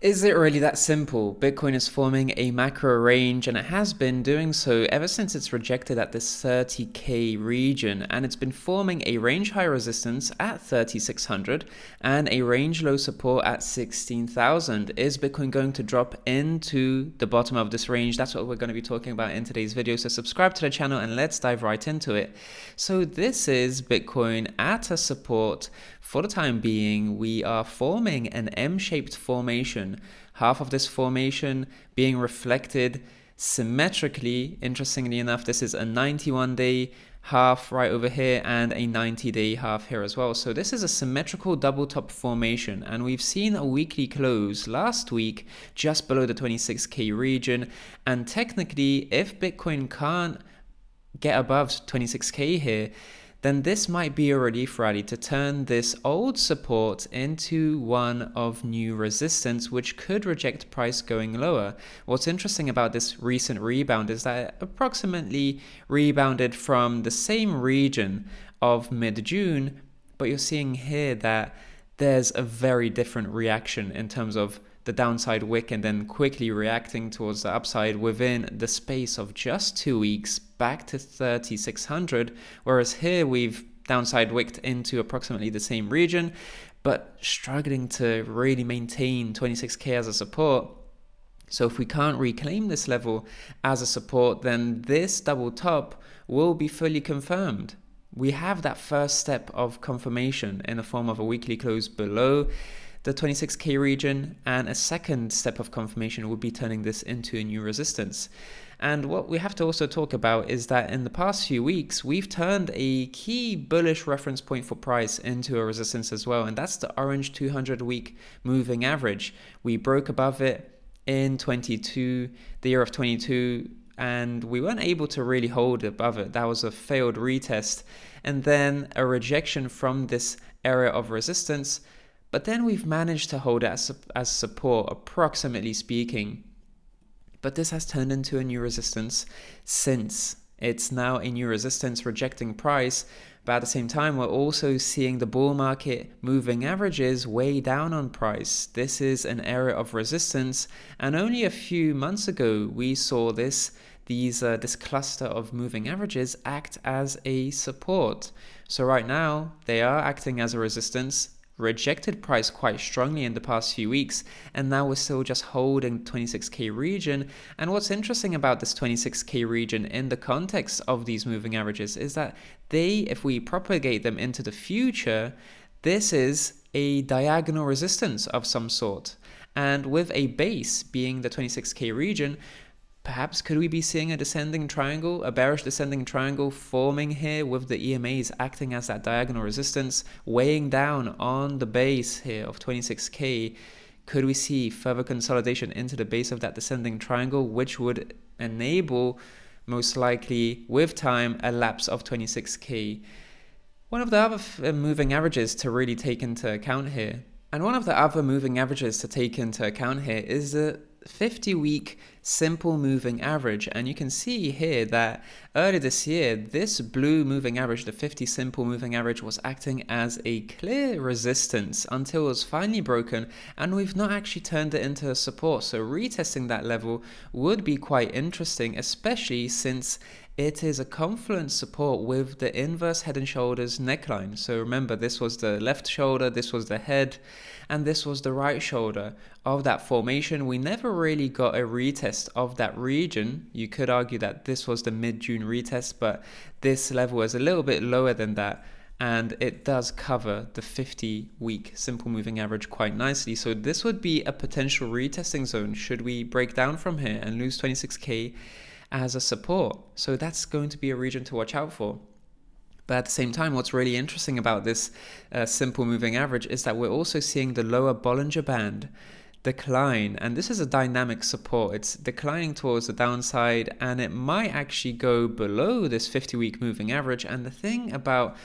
Is it really that simple? Bitcoin is forming a macro range and it has been doing so ever since it's rejected at this 30k region, and it's been forming a range high resistance at 3600 and a range low support at 16,000. Is Bitcoin going to drop into the bottom of this range? That's what we're going to be talking about in today's video. So subscribe to the channel and let's dive right into it. So this is Bitcoin at a support. For the time being, we are forming an M-shaped formation, half of this formation being reflected symmetrically. Interestingly enough, this is a 91-day half right over here and a 90-day half here as well. So this is a symmetrical double top formation, and we've seen a weekly close last week just below the 26k region. And technically, if Bitcoin can't get above 26k here, then this might be a relief rally to turn this old support into one of new resistance, which could reject price going lower. What's interesting about this recent rebound is that it approximately rebounded from the same region of mid-June, but you're seeing here that there's a very different reaction in terms of the downside wick and then quickly reacting towards the upside within the space of just 2 weeks back to 3600, whereas here we've downside wicked into approximately the same region but struggling to really maintain 26k as a support. So if we can't reclaim this level as a support, then this double top will be fully confirmed. We have that first step of confirmation in the form of a weekly close below the 26k region, and a second step of confirmation would be turning this into a new resistance. And what we have to also talk about is that in the past few weeks, we've turned a key bullish reference point for price into a resistance as well, and that's the orange 200-week moving average. We broke above it in the year of 22, and we weren't able to really hold above it. That was a failed retest, and then a rejection from this area of resistance. But then we've managed to hold it as support, approximately speaking. But this has turned into a new resistance since. It's now a new resistance rejecting price. But at the same time, we're also seeing the bull market moving averages way down on price. This is an area of resistance. And only a few months ago, we saw this cluster of moving averages act as a support. So right now, they are acting as a resistance, rejected price quite strongly in the past few weeks, and now we're still just holding 26k region. And what's interesting about this 26k region in the context of these moving averages is that if we propagate them into the future, this is a diagonal resistance of some sort, and with a base being the 26k region, perhaps could we be seeing a descending triangle, a bearish descending triangle forming here with the EMAs acting as that diagonal resistance, weighing down on the base here of 26k? Could we see further consolidation into the base of that descending triangle, which would enable, most likely with time, a lapse of 26k? One of the other moving averages to really take into account here, and one of the other moving averages to take into account here is the 50-week simple moving average. And you can see here that earlier this year, this blue moving average, the 50 simple moving average, was acting as a clear resistance until it was finally broken, and we've not actually turned it into a support. So retesting that level would be quite interesting, especially since it is a confluence support with the inverse head and shoulders neckline. So remember, this was the left shoulder, this was the head, and this was the right shoulder of that formation. We never really got a retest of that region. You could argue that this was the mid-June retest, but this level is a little bit lower than that, and it does cover the 50-week simple moving average quite nicely. So this would be a potential retesting zone should we break down from here and lose 26k as a support. So that's going to be a region to watch out for. But at the same time, what's really interesting about this simple moving average is that we're also seeing the lower Bollinger Band decline, and this is a dynamic support. It's declining towards the downside, and it might actually go below this 50-week moving average. And the thing about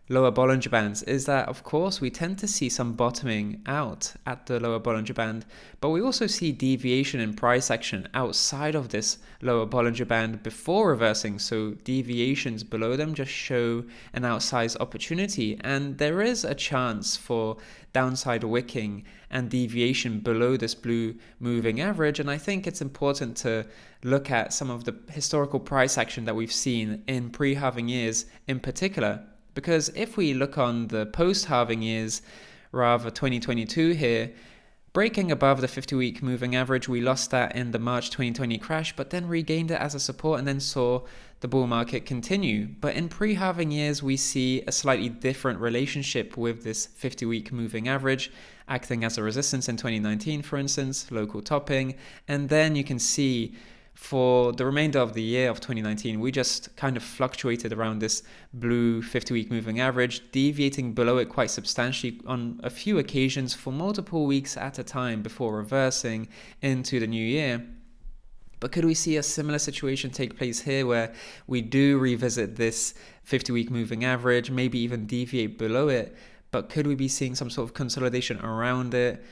lower Bollinger Bands is that, of course, we tend to see some bottoming out at the lower Bollinger Band, but we also see deviation in price action outside of this lower Bollinger Band before reversing. So deviations below them just show an outsized opportunity, and there is a chance for downside wicking and deviation below this blue moving average. And I think it's important to look at some of the historical price action that we've seen in pre-halving years in particular. Because if we look on the post-halving years, rather 2022 here, breaking above the 50-week moving average, we lost that in the March 2020 crash, but then regained it as a support and then saw the bull market continue. But in pre-halving years, we see a slightly different relationship with this 50-week moving average, acting as a resistance in 2019, for instance, local topping. And then you can see for the remainder of the year of 2019, we just kind of fluctuated around this blue 50-week moving average, deviating below it quite substantially on a few occasions for multiple weeks at a time before reversing into the new year. But could we see a similar situation take place here where we do revisit this 50-week moving average, maybe even deviate below it? But could we be seeing some sort of consolidation around it?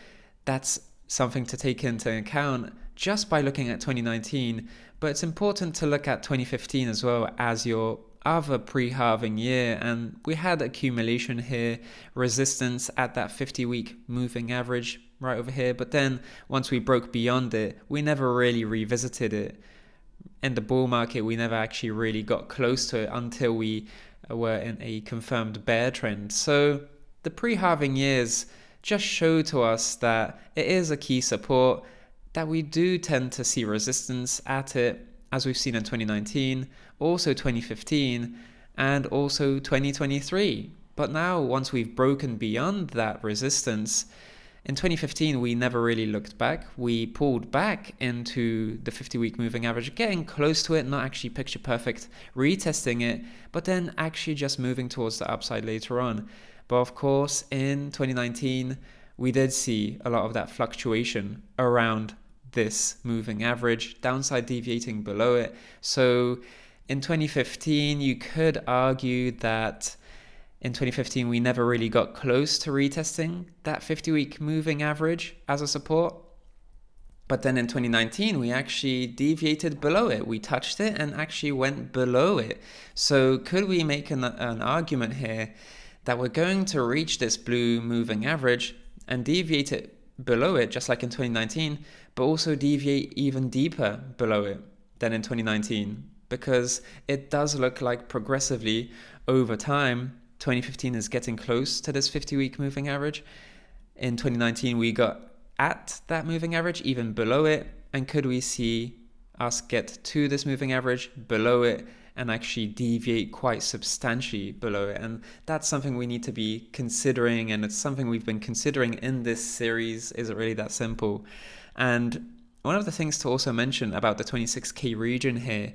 That's something to take into account just by looking at 2019, but it's important to look at 2015 as well as your other pre-halving year. And we had accumulation here, resistance at that 50-week moving average right over here, but then once we broke beyond it, we never really revisited it. In the bull market, we never actually really got close to it until we were in a confirmed bear trend. So the pre-halving years just show to us that it is a key support, that we do tend to see resistance at it, as we've seen in 2019, also 2015, and also 2023. But now, once we've broken beyond that resistance, in 2015, we never really looked back. We pulled back into the 50-week moving average, getting close to it, not actually picture perfect, retesting it, but then actually just moving towards the upside later on. But of course, in 2019, we did see a lot of that fluctuation around this moving average, downside deviating below it. So in 2015, you could argue that in 2015, we never really got close to retesting that 50-week moving average as a support. But then in 2019, we actually deviated below it. We touched it and actually went below it. So could we make an argument here that we're going to reach this blue moving average and deviate it below it, just like in 2019, but also deviate even deeper below it than in 2019? Because it does look like progressively over time, 2015 is getting close to this 50-week moving average. In 2019, we got at that moving average, even below it. And could we see us get to this moving average, below it, and actually deviate quite substantially below it? And that's something we need to be considering, and it's something we've been considering in this series. Is it really that simple? And one of the things to also mention about the 26K region here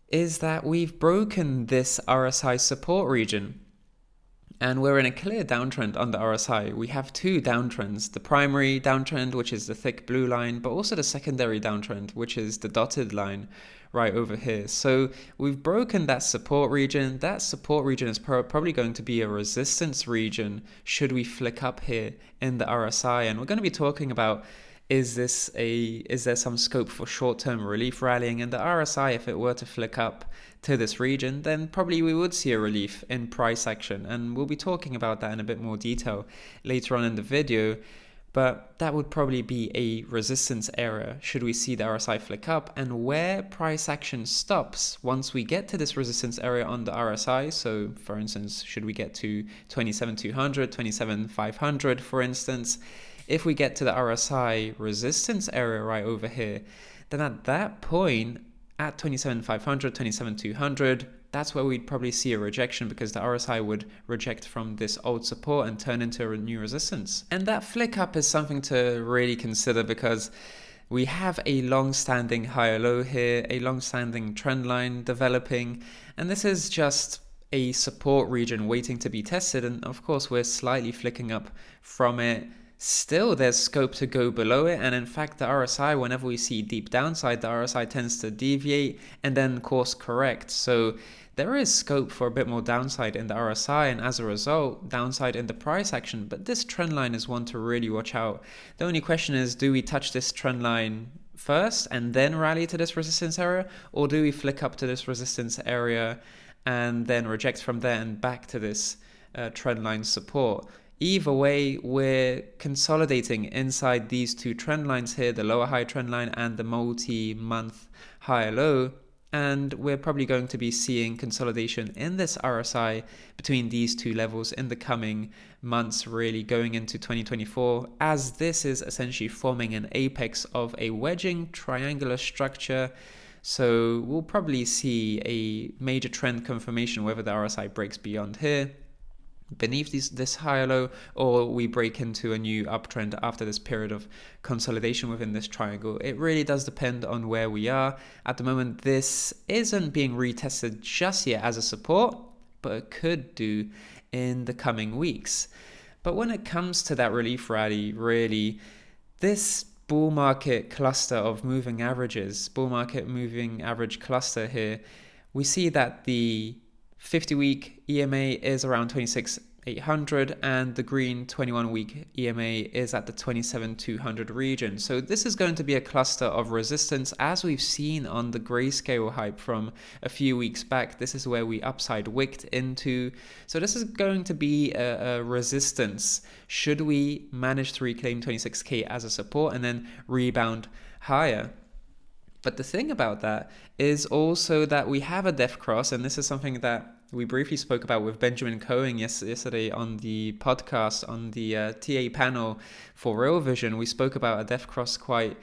is that we've broken this RSI support region, and we're in a clear downtrend on the RSI. We have two downtrends, the primary downtrend, which is the thick blue line, but also the secondary downtrend, which is the dotted line right over here. So we've broken that support region. That support region is probably going to be a resistance region should we flick up here in the RSI. And we're going to be talking about, is there some scope for short-term relief rallying in the RSI? If it were to flick up to this region, then probably we would see a relief in price action. And we'll be talking about that in a bit more detail later on in the video. But that would probably be a resistance area should we see the RSI flick up, and where price action stops once we get to this resistance area on the RSI. So for instance, should we get to 27,200, 27,500, for instance, if we get to the RSI resistance area right over here, then at that point at 27,500, 27,200, that's where we'd probably see a rejection, because the RSI would reject from this old support and turn into a new resistance. And that flick up is something to really consider, because we have a long-standing higher low here, a long-standing trend line developing, and this is just a support region waiting to be tested. And of course, we're slightly flicking up from it. Still, there's scope to go below it, and in fact the RSI, whenever we see deep downside, the RSI tends to deviate and then course correct. So there is scope for a bit more downside in the RSI and as a result, downside in the price action. But this trend line is one to really watch out. The only question is, do we touch this trend line first and then rally to this resistance area, or do we flick up to this resistance area and then reject from there and back to this trend line support? Either way, we're consolidating inside these two trend lines here, the lower high trend line and the multi-month high low, and we're probably going to be seeing consolidation in this RSI between these two levels in the coming months, really going into 2024, as this is essentially forming an apex of a wedging triangular structure. So we'll probably see a major trend confirmation whether the RSI breaks beyond here, beneath this higher low, or we break into a new uptrend after this period of consolidation within this triangle. It really does depend on where we are. At the moment, this isn't being retested just yet as a support, but it could do in the coming weeks. But when it comes to that relief rally, really, this bull market cluster of moving averages, bull market moving average cluster here, we see that the 50-week EMA is around 26,800 and the green 21-week EMA is at the 27,200 region. So this is going to be a cluster of resistance, as we've seen on the grayscale hype from a few weeks back. This is where we upside wicked into. So this is going to be a resistance should we manage to reclaim 26k as a support and then rebound higher. But the thing about that is also that we have a def cross, and this is something that we briefly spoke about with Benjamin Cohen yesterday on the podcast, on the TA panel for Real Vision. We spoke about a def cross quite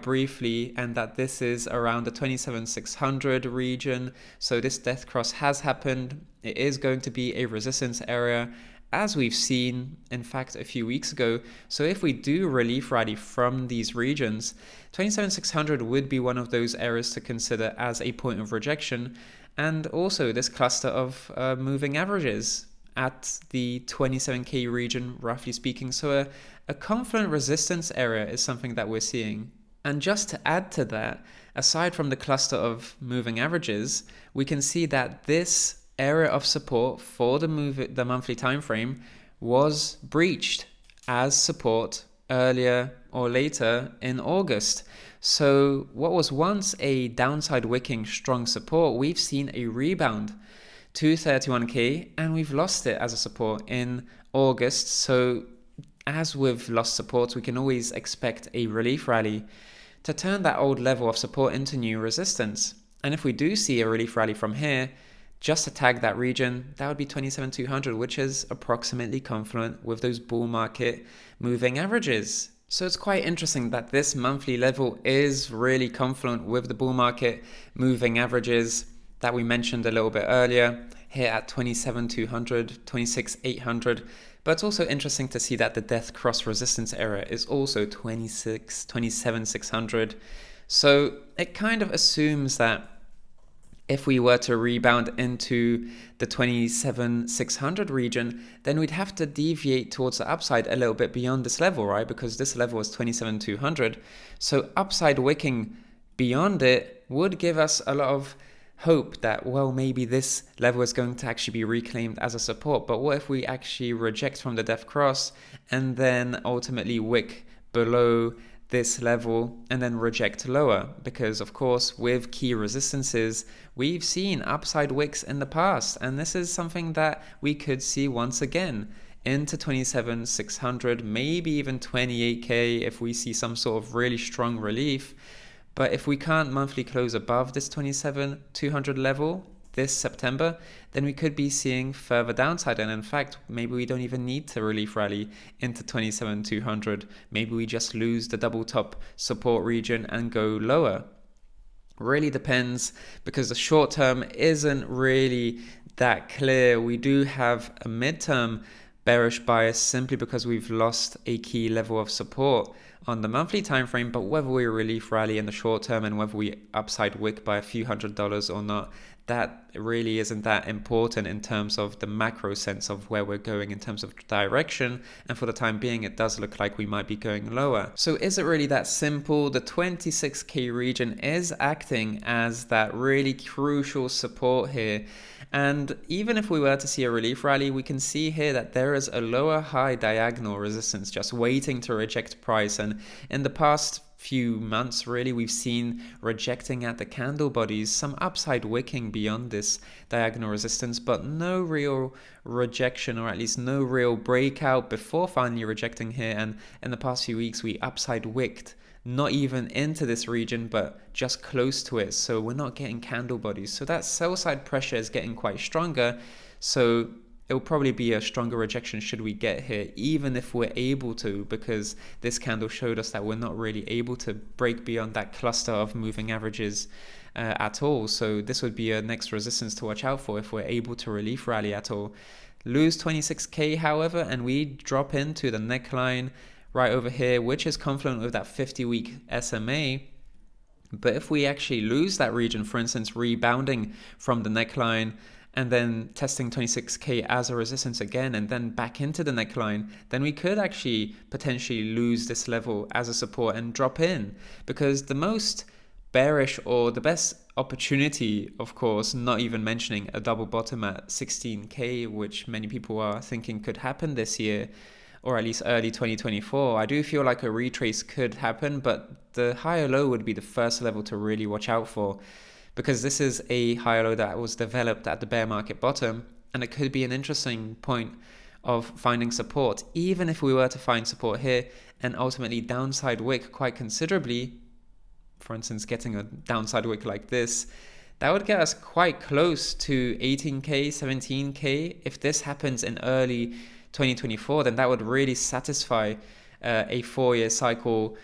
briefly, and that this is around the 27,600 region. So this death cross has happened. It is going to be a resistance area, as we've seen, in fact, a few weeks ago. So if we do relief rally from these regions, 27,600 would be one of those areas to consider as a point of rejection. And also this cluster of moving averages at the 27k region, roughly speaking. So a confluent resistance area is something that we're seeing. And just to add to that, aside from the cluster of moving averages, we can see that this area of support for the monthly time frame was breached as support earlier or later in August. So what was once a downside wicking strong support, we've seen a rebound to 31k and we've lost it as a support in August. So as with lost supports, we can always expect a relief rally to turn that old level of support into new resistance. And if we do see a relief rally from here, just to tag that region, that would be 27,200, which is approximately confluent with those bull market moving averages. So it's quite interesting that this monthly level is really confluent with the bull market moving averages that we mentioned a little bit earlier, here at 27,200, 26,800. But it's also interesting to see that the death cross resistance area is also 27,600. So it kind of assumes that if we were to rebound into the 27,600 region, then we'd have to deviate towards the upside a little bit beyond this level, right? Because this level is 27,200. So upside wicking beyond it would give us a lot of hope that, well, maybe this level is going to actually be reclaimed as a support. But what if we actually reject from the death cross and then ultimately wick below this level and then reject lower? Because of course, with key resistances, we've seen upside wicks in the past, and this is something that we could see once again into 27,600, maybe even 28k if we see some sort of really strong relief. But if we can't monthly close above this 27,200 level this September, then we could be seeing further downside. And in fact, maybe we don't even need to relief rally into 27,200. Maybe we just lose the double top support region and go lower. Really depends, because the short term isn't really that clear. We do have a midterm bearish bias simply because we've lost a key level of support on the monthly time frame, but whether we relief rally in the short term and whether we upside wick by a few $100s or not, that really isn't that important in terms of the macro sense of where we're going in terms of direction. And for the time being, it does look like we might be going lower. So is it really that simple? The 26K region is acting as that really crucial support here. And even if we were to see a relief rally, we can see here that there is a lower high diagonal resistance just waiting to reject price. And in the past few months, really, we've seen rejecting at the candle bodies, some upside wicking beyond this diagonal resistance, but no real rejection, or at least no real breakout before finally rejecting here. And in the past few weeks, we upside wicked, not even into this region, but just close to it. So we're not getting candle bodies. So that sell side pressure is getting quite stronger. So it'll probably be a stronger rejection should we get here, even if we're able to, because this candle showed us that we're not really able to break beyond that cluster of moving averages at all. So this would be a next resistance to watch out for if we're able to relief rally at all. Lose 26K, however, and we drop into the neckline right over here, which is confluent with that 50-week SMA. But if we actually lose that region, for instance, rebounding from the neckline and then testing 26K as a resistance again, and then back into the neckline, then we could actually potentially lose this level as a support and drop in. Because the most bearish, or the best opportunity, of course, not even mentioning a double bottom at 16K, which many people are thinking could happen this year, or at least early 2024. I do feel like a retrace could happen, but the higher low would be the first level to really watch out for, because this is a higher low that was developed at the bear market bottom, and it could be an interesting point of finding support. Even if we were to find support here and ultimately downside wick quite considerably, for instance, getting a downside wick like this, that would get us quite close to 18K, 17K. If this happens in early 2024, then that would really satisfy a 4-year cycle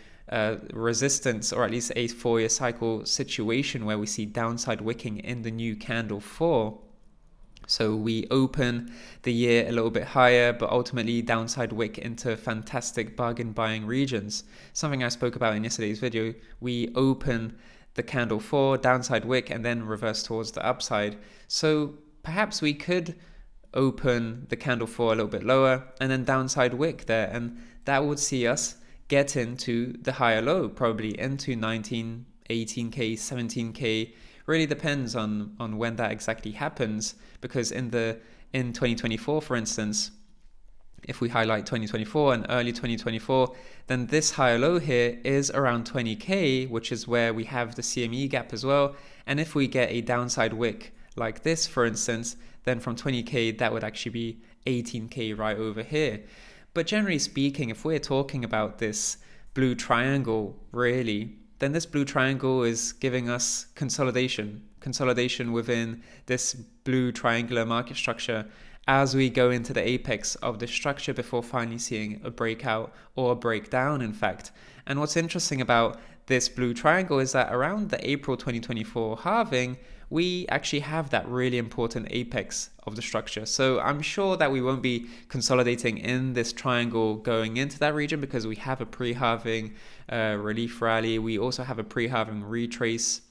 resistance, or at least a 4-year cycle situation where we see downside wicking in the new candle 4. So we open the year a little bit higher, but ultimately downside wick into fantastic bargain buying regions. Something I spoke about in yesterday's video. We open the candle 4, downside wick, and then reverse towards the upside. So perhaps we could open the candle 4 a little bit lower and then downside wick there, and that would see us get into the higher low, probably into 19, 18K, 17K. Really depends on when that exactly happens, because in 2024, for instance, if we highlight 2024 and early 2024, then this higher low here is around 20K, which is where we have the CME gap as well. And if we get a downside wick like this, for instance, then from 20K, that would actually be 18K right over here. But generally speaking, if we're talking about this blue triangle, really, then this blue triangle is giving us consolidation within this blue triangular market structure as we go into the apex of the structure before finally seeing a breakout or a breakdown, in fact. And what's interesting about this blue triangle is that around the April 2024 halving, we actually have that really important apex of the structure. So I'm sure that we won't be consolidating in this triangle going into that region, because we have a pre-halving relief rally. We also have a pre-halving retrace.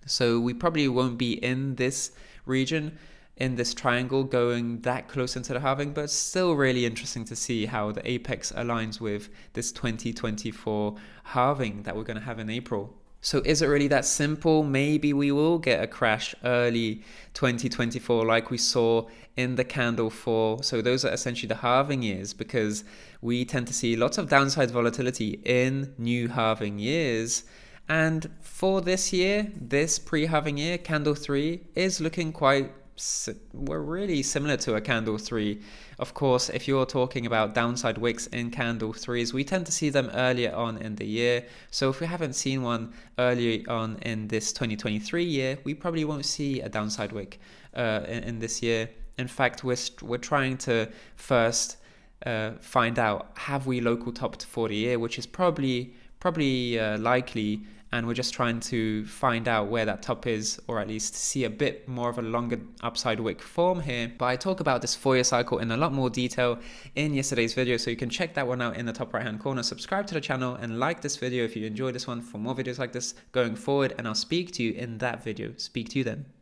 So we probably won't be in this region, in this triangle, going that close into the halving, but it's still really interesting to see how the apex aligns with this 2024 halving that we're going to have in April. So is it really that simple? Maybe we will get a crash early 2024 like we saw in the candle 4. So those are essentially the halving years, because we tend to see lots of downside volatility in new halving years. And for this year, this pre-halving year, candle 3 is looking we're really similar to a candle 3. Of course, if you're talking about downside wicks in candle 3s, we tend to see them earlier on in the year. So if we haven't seen one early on in this 2023 year, we probably won't see a downside wick in this year. In fact, we're trying to first find out, have we local topped for the year, which is probably likely. And we're just trying to find out where that top is, or at least see a bit more of a longer upside wick form here. But I talk about this 4-year cycle in a lot more detail in yesterday's video, so you can check that one out in the top right hand corner. Subscribe to the channel and like this video if you enjoyed this one for more videos like this going forward, and I'll speak to you in that video. Speak to you then.